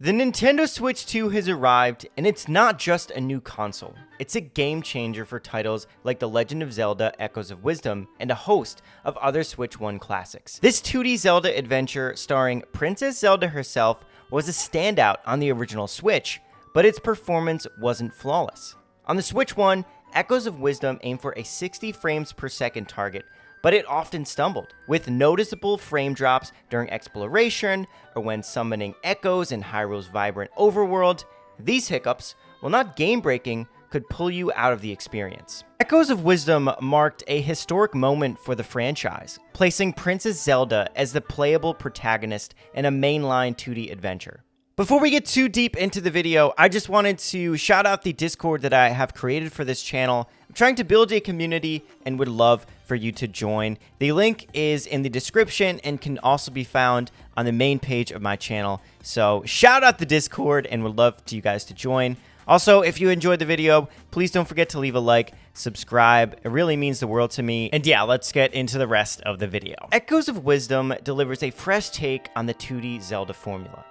The Nintendo Switch 2 has arrived, and it's not just a new console. It's a game changer for titles like The Legend of Zelda Echoes of Wisdom and a host of other Switch 1 classics. This 2D Zelda adventure starring Princess Zelda herself was a standout on the original Switch, but its performance wasn't flawless. On the Switch 1, Echoes of Wisdom aimed for a 60 frames per second target, but it often stumbled, with noticeable frame drops during exploration or when summoning echoes in Hyrule's vibrant overworld. These hiccups, while not game-breaking, could pull you out of the experience. Echoes of Wisdom marked a historic moment for the franchise, placing Princess Zelda as the playable protagonist in a mainline 2D adventure. Before we get too deep into the video, I just wanted to shout out the Discord that I have created for this channel. I'm trying to build a community and would love for you to join. The link is in the description and can also be found on the main page of my channel. So shout out the Discord and would love for you guys to join. Also, if you enjoyed the video, please don't forget to leave a like, subscribe. It really means the world to me. And yeah, let's get into the rest of the video. Echoes of Wisdom delivers a fresh take on the 2D Zelda formula.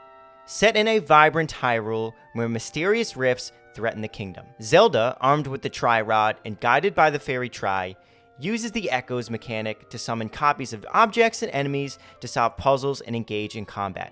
Set in a vibrant Hyrule where mysterious rifts threaten the kingdom, Zelda, armed with the Tri-Rod and guided by the Fairy Tri, uses the Echoes mechanic to summon copies of objects and enemies to solve puzzles and engage in combat.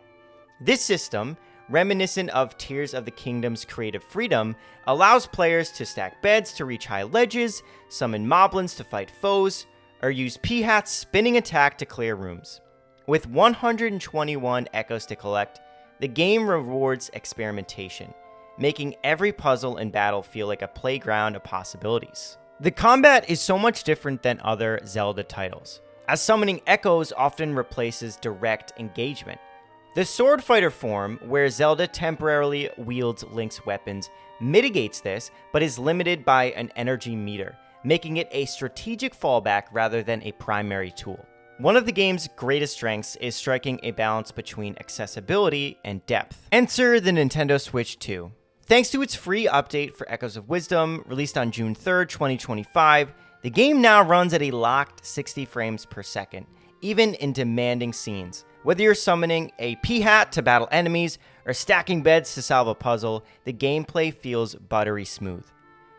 This system, reminiscent of Tears of the Kingdom's creative freedom, allows players to stack beds to reach high ledges, summon moblins to fight foes, or use P-Hat's spinning attack to clear rooms. With 121 Echoes to collect, the game rewards experimentation, making every puzzle and battle feel like a playground of possibilities. The combat is so much different than other Zelda titles, as summoning echoes often replaces direct engagement. The sword fighter form, where Zelda temporarily wields Link's weapons, mitigates this, but is limited by an energy meter, making it a strategic fallback rather than a primary tool. One of the game's greatest strengths is striking a balance between accessibility and depth. Enter the Nintendo Switch 2. Thanks to its free update for Echoes of Wisdom, released on June 3rd, 2025, the game now runs at a locked 60 frames per second, even in demanding scenes. Whether you're summoning a P-Hat to battle enemies or stacking beds to solve a puzzle, the gameplay feels buttery smooth.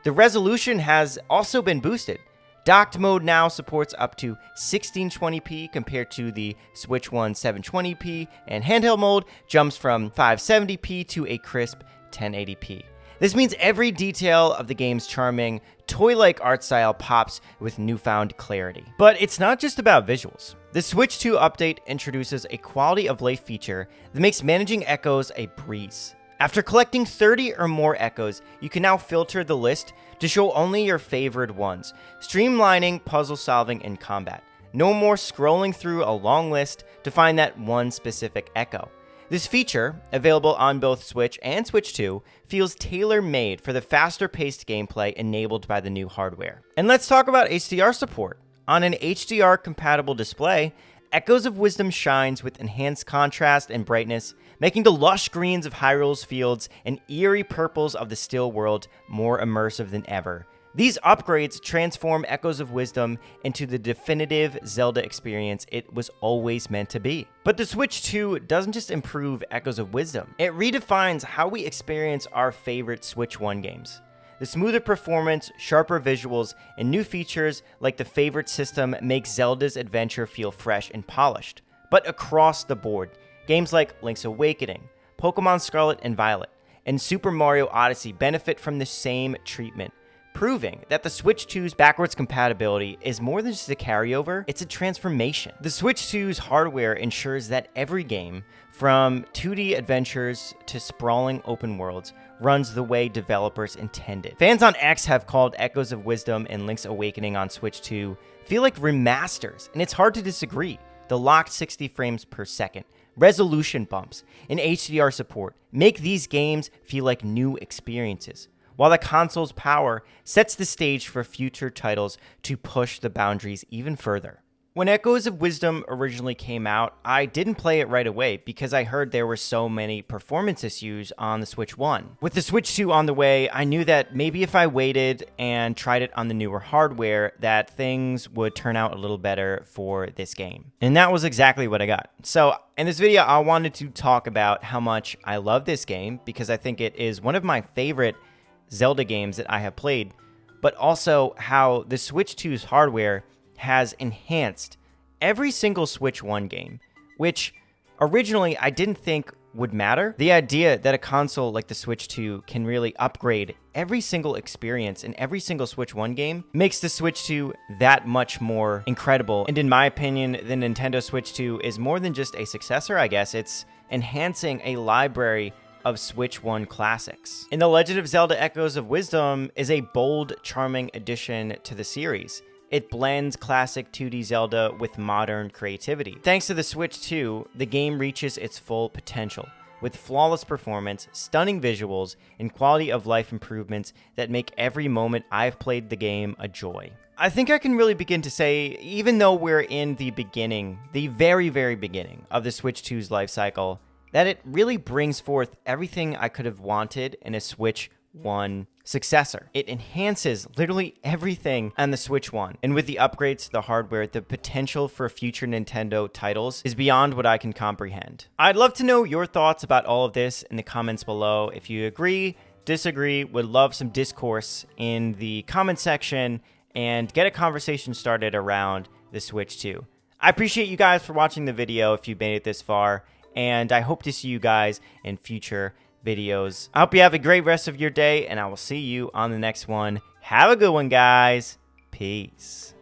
The resolution has also been boosted. Docked mode now supports up to 1620p compared to the Switch 1 720p, and handheld mode jumps from 570p to a crisp 1080p. This means every detail of the game's charming, toy-like art style pops with newfound clarity. But it's not just about visuals. The Switch 2 update introduces a quality of life feature that makes managing echoes a breeze. After collecting 30 or more echoes, you can now filter the list to show only your favored ones, streamlining puzzle solving and combat. No more scrolling through a long list to find that one specific echo. This feature, available on both Switch and Switch 2, feels tailor-made for the faster-paced gameplay enabled by the new hardware. And let's talk about HDR support. On an HDR-compatible display, Echoes of Wisdom shines with enhanced contrast and brightness, making the lush greens of Hyrule's fields and eerie purples of the still world more immersive than ever. These upgrades transform Echoes of Wisdom into the definitive Zelda experience it was always meant to be. But the Switch 2 doesn't just improve Echoes of Wisdom, it redefines how we experience our favorite Switch 1 games. The smoother performance, sharper visuals, and new features like the favorite system make Zelda's adventure feel fresh and polished. But across the board, games like Link's Awakening, Pokemon Scarlet and Violet, and Super Mario Odyssey benefit from the same treatment, proving that the Switch 2's backwards compatibility is more than just a carryover, it's a transformation. The Switch 2's hardware ensures that every game, from 2D adventures to sprawling open worlds, runs the way developers intended. Fans on X have called Echoes of Wisdom and Link's Awakening on Switch 2 feel like remasters, and it's hard to disagree. The locked 60 frames per second, resolution bumps, and HDR support make these games feel like new experiences, while the console's power sets the stage for future titles to push the boundaries even further. When Echoes of Wisdom originally came out, I didn't play it right away because I heard there were so many performance issues on the Switch 1. With the Switch 2 on the way, I knew that maybe if I waited and tried it on the newer hardware, that things would turn out a little better for this game. And that was exactly what I got. So in this video, I wanted to talk about how much I love this game because I think it is one of my favorite Zelda games that I have played, but also how the Switch 2's hardware has enhanced every single Switch 1 game, which originally I didn't think would matter. The idea that a console like the Switch 2 can really upgrade every single experience in every single Switch 1 game makes the Switch 2 that much more incredible. And in my opinion, the Nintendo Switch 2 is more than just a successor, I guess. It's enhancing a library of Switch 1 classics. And The Legend of Zelda Echoes of Wisdom is a bold, charming addition to the series. It blends classic 2D Zelda with modern creativity. Thanks to the Switch 2, the game reaches its full potential, with flawless performance, stunning visuals, and quality of life improvements that make every moment I've played the game a joy. I think I can really begin to say, even though we're in the beginning, the very, very beginning of the Switch 2's life cycle, that it really brings forth everything I could have wanted in a Switch 1 successor. It enhances literally everything on the Switch 1, and with the upgrades to the hardware, the potential for future Nintendo titles is beyond what I can comprehend. I'd love to know your thoughts about all of this in the comments below. If you agree, disagree, would love some discourse in the comment section and get a conversation started around the Switch 2. I appreciate you guys for watching the video if you made it this far, and I hope to see you guys in future videos. I hope you have a great rest of your day, and I will see you on the next one. Have a good one, guys. Peace.